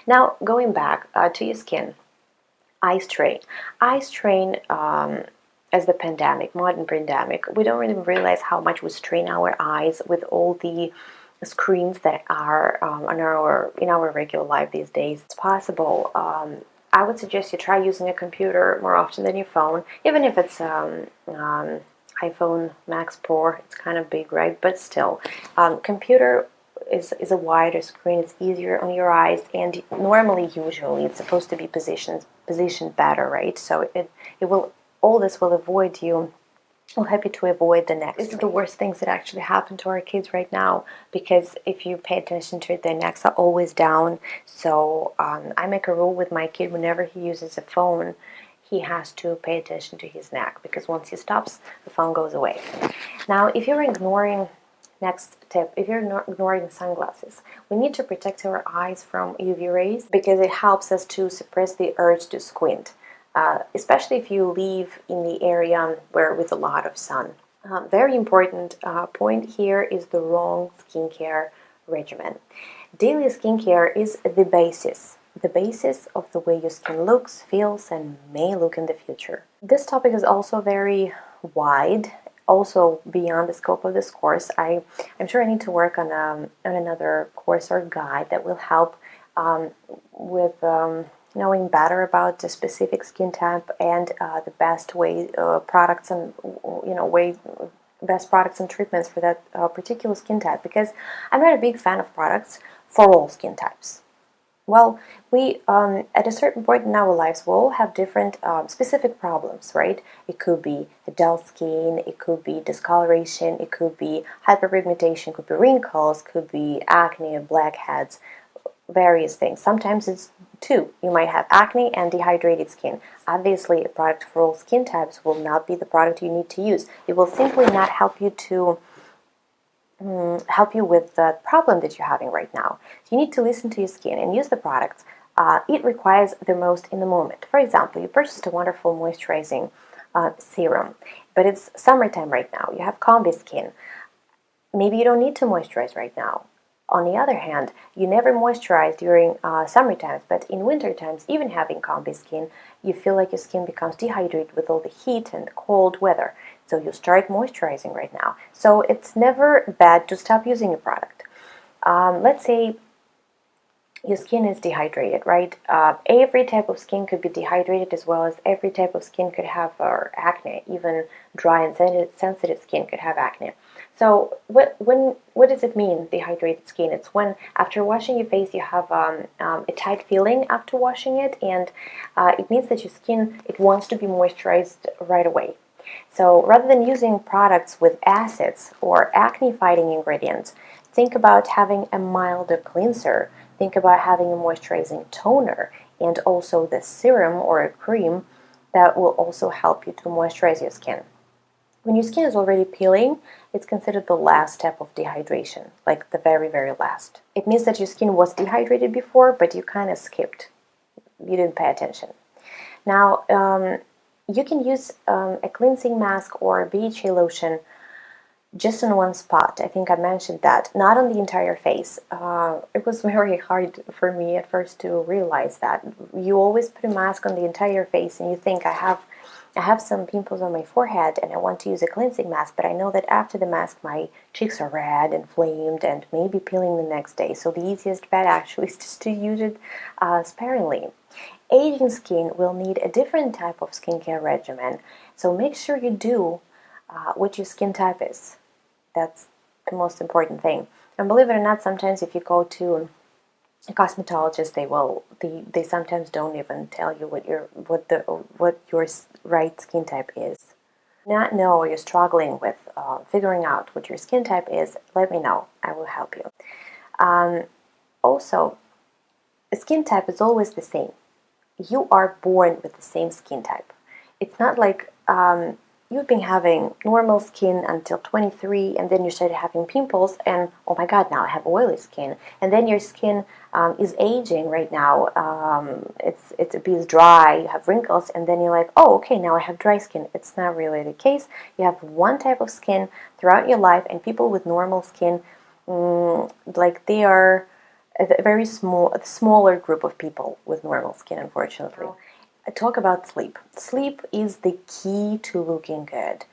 Now, going back to your skin, eye strain. Eye strain, as the pandemic, modern pandemic, we don't really realize how much we strain our eyes with all the screens that are in our regular life these days. It's possible. I would suggest you try using a computer more often than your phone, even if it's iPhone Max Pro. It's kind of big, right? But still, computer is a wider screen. It's easier on your eyes, and normally, usually, it's supposed to be positioned better, right? So it will all this will avoid you. Will help you to avoid the next. This is the worst things that actually happen to our kids right now, because if you pay attention to it, their necks are always down. So I make a rule with my kid: whenever he uses a phone, he has to pay attention to his neck, because once he stops, the phone goes away. Now, if you're ignoring next tip, if you're ignoring sunglasses, we need to protect our eyes from UV rays, because it helps us to suppress the urge to squint, especially if you live in the area with a lot of sun. Very important point here is the wrong skincare regimen. Daily skincare is the basis of the way your skin looks, feels, and may look in the future. This topic is also very wide, also beyond the scope of this course. I'm sure I need to work on another course or guide that will help with knowing better about the specific skin type and the best products and best products and treatments for that particular skin type, because I'm not a big fan of products for all skin types. Well, we at a certain point in our lives, we all have different specific problems, right? It could be dull skin, it could be discoloration, it could be hyperpigmentation, it could be wrinkles, could be acne, blackheads, various things. Sometimes it's two. You might have acne and dehydrated skin. Obviously, a product for all skin types will not be the product you need to use. It will simply not help you with the problem that you're having right now. You need to listen to your skin and use the product it requires the most in the moment. For example, you purchased a wonderful moisturizing serum, but it's summertime right now. You have combi skin. Maybe you don't need to moisturize right now. On the other hand, you never moisturize during summer times, but in winter times, even having combi skin, you feel like your skin becomes dehydrated with all the heat and cold weather. So you start moisturizing right now. So it's never bad to stop using a product. Let's say your skin is dehydrated, right? Every type of skin could be dehydrated, as well as every type of skin could have acne. Even dry and sensitive skin could have acne. So what does it mean, dehydrated skin? It's when after washing your face you have a tight feeling after washing it, and it means that your skin, it wants to be moisturized right away. So rather than using products with acids or acne-fighting ingredients, think about having a milder cleanser. Think about having a moisturizing toner, and also the serum or a cream that will also help you to moisturize your skin. When your skin is already peeling, it's considered the last step of dehydration, like the very, very last. It means that your skin was dehydrated before, but you kind of skipped. You didn't pay attention. Now, you can use a cleansing mask or a BHA lotion just in one spot. I think I mentioned that, not on the entire face. It was very hard for me at first to realize that. You always put a mask on the entire face and you think, I have some pimples on my forehead and I want to use a cleansing mask, but I know that after the mask my cheeks are red, inflamed, and maybe peeling the next day. So the easiest bet actually is just to use it sparingly. Aging skin will need a different type of skincare regimen, so make sure you do what your skin type is. That's the most important thing. And believe it or not, sometimes if you go to a cosmetologist, they sometimes don't even tell you what your right skin type is. Not know you're struggling with figuring out what your skin type is, let me know. I will help you. Also, a skin type is always the same. You are born with the same skin type. It's not like you've been having normal skin until 23, and then you started having pimples, and oh my god, now I have oily skin. And then your skin is aging right now. It's a bit dry, you have wrinkles, and then you're like, oh, okay, now I have dry skin. It's not really the case. You have one type of skin throughout your life, and people with normal skin, like they are a very smaller group of people with normal skin, unfortunately. Talk about sleep. Sleep is the key to looking good.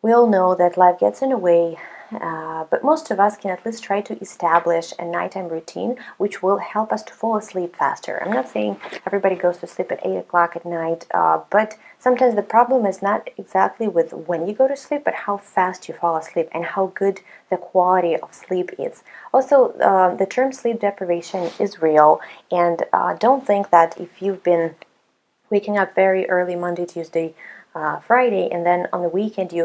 We all know that life gets in the way, but most of us can at least try to establish a nighttime routine which will help us to fall asleep faster. I'm not saying everybody goes to sleep at 8 o'clock at night, but sometimes the problem is not exactly with when you go to sleep, but how fast you fall asleep and how good the quality of sleep is. Also, the term sleep deprivation is real, and don't think that if you've been waking up very early Monday, Tuesday, Friday, and then on the weekend you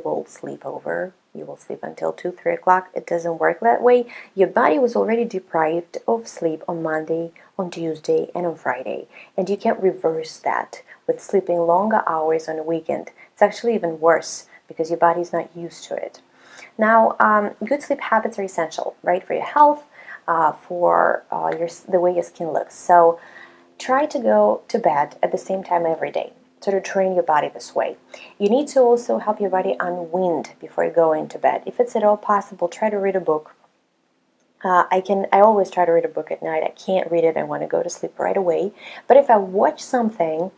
will sleep over. You will sleep until 2, 3 o'clock. It doesn't work that way. Your body was already deprived of sleep on Monday, on Tuesday, and on Friday. And you can't reverse that with sleeping longer hours on the weekend. It's actually even worse because your body's not used to it. Now, good sleep habits are essential, right, for your health, for the way your skin looks. So try to go to bed at the same time every day. So to train your body this way. You need to also help your body unwind before you go into bed. If it's at all possible, try to read a book. I always try to read a book at night. I can't read it. I want to go to sleep right away. But if I watch something,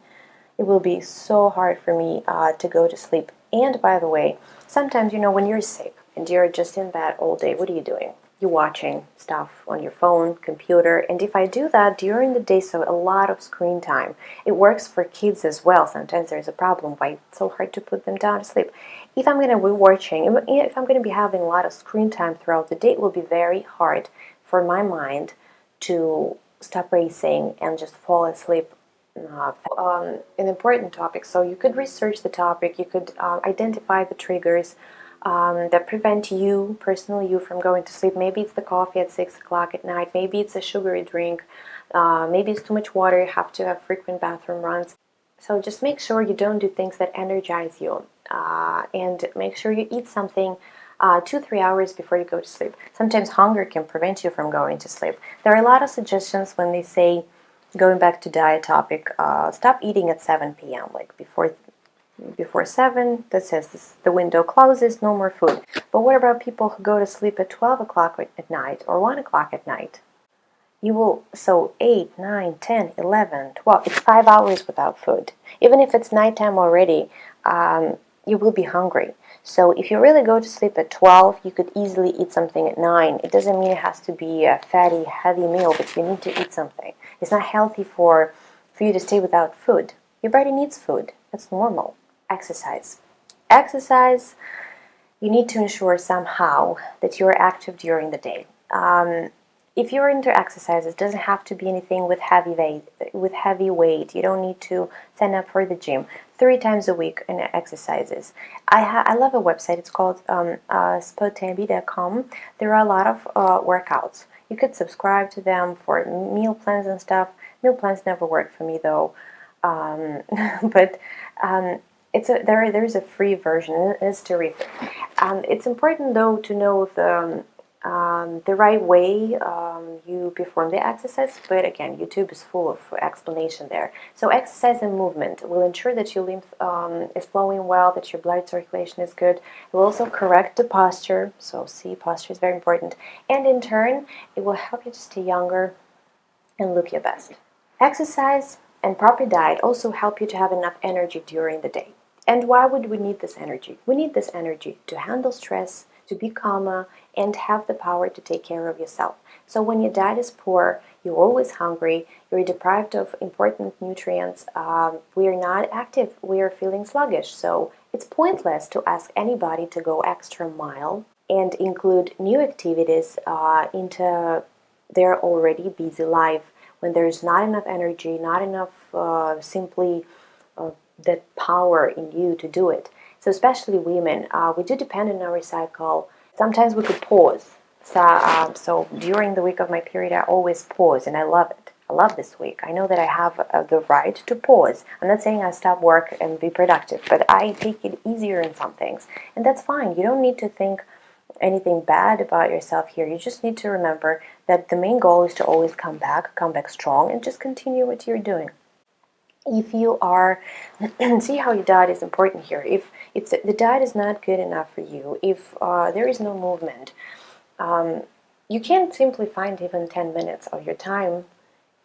it will be so hard for me to go to sleep. And by the way, sometimes, when you're sick and you're just in bed all day, what are you doing? You're watching stuff on your phone, computer, and if I do that during the day, so a lot of screen time, it works for kids as well. Sometimes there's a problem why it's so hard to put them down to sleep. If I'm going to be watching, if I'm going to be having a lot of screen time throughout the day, it will be very hard for my mind to stop racing and just fall asleep. An important topic, so you could research the topic, you could identify the triggers that prevent you, personally you, from going to sleep. Maybe it's the coffee at 6 o'clock at night, maybe it's a sugary drink, maybe it's too much water, you have to have frequent bathroom runs. So just make sure you don't do things that energize you, and make sure you eat something 2-3 hours before you go to sleep. Sometimes hunger can prevent you from going to sleep. There are a lot of suggestions when they say, going back to diet topic, stop eating at 7 p.m., like before 7, that says the window closes, no more food. But what about people who go to sleep at 12 o'clock at night or 1 o'clock at night? So 8, 9, 10, 11, 12, it's 5 hours without food. Even if it's nighttime already, you will be hungry. So if you really go to sleep at 12, you could easily eat something at 9. It doesn't mean it has to be a fatty, heavy meal, but you need to eat something. It's not healthy for you to stay without food. Your body needs food. That's normal. Exercise. Exercise, you need to ensure somehow that you're active during the day. If you're into exercise, it doesn't have to be anything with heavy weight. You don't need to sign up for the gym 3 times a week in exercises. I love a website. It's called spotambi.com. There are a lot of workouts. You could subscribe to them for meal plans and stuff. Meal plans never work for me though, but there is a free version. It's terrific. It's important though to know the right way you perform the exercise, but again, YouTube is full of explanation there. So exercise and movement will ensure that your lymph is flowing well, that your blood circulation is good. It will also correct the posture, so posture is very important, and in turn it will help you to stay younger and look your best. Exercise and proper diet also help you to have enough energy during the day. And why would we need this energy? We need this energy to handle stress, to be calmer, and have the power to take care of yourself. So when your diet is poor, you're always hungry, you're deprived of important nutrients, we are not active, we are feeling sluggish. So it's pointless to ask anybody to go extra mile and include new activities into their already busy life when there's not enough energy, not enough simply that power in you to do it. So especially women, we do depend on our cycle. Sometimes we could pause. So during the week of my period, I always pause, and I love it. I love this week. I know that I have the right to pause. I'm not saying I stop work and be productive, but I take it easier in some things. And that's fine. You don't need to think anything bad about yourself here. You just need to remember that the main goal is to always come back strong, and just continue what you're doing. If you are, see how your diet is important here. If the diet is not good enough for you, if there is no movement, You can't simply find even 10 minutes of your time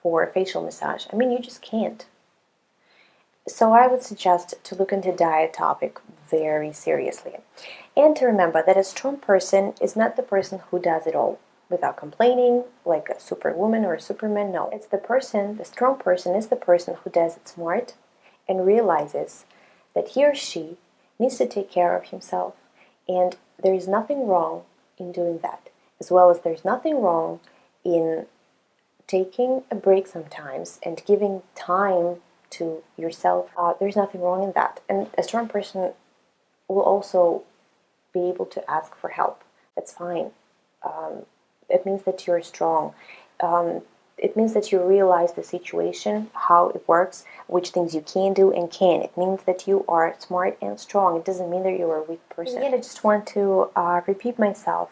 for a facial massage. I mean, you just can't. So I would suggest to look into diet topic very seriously. And to remember that a strong person is not the person who does it all without complaining, like a superwoman or a superman. No, it's the strong person is the person who does it smart and realizes that he or she needs to take care of himself. And there is nothing wrong in doing that, as well as there's nothing wrong in taking a break sometimes and giving time to yourself. There's nothing wrong in that. And a strong person will also be able to ask for help. That's fine. It means that you're strong. It means that you realize the situation, how it works, which things you can do and can. It means that you are smart and strong. It doesn't mean that you're a weak person. Again, I just want to repeat myself.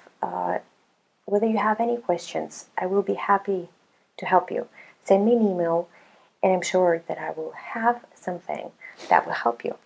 Whether you have any questions, I will be happy to help you. Send me an email, and I'm sure that I will have something that will help you.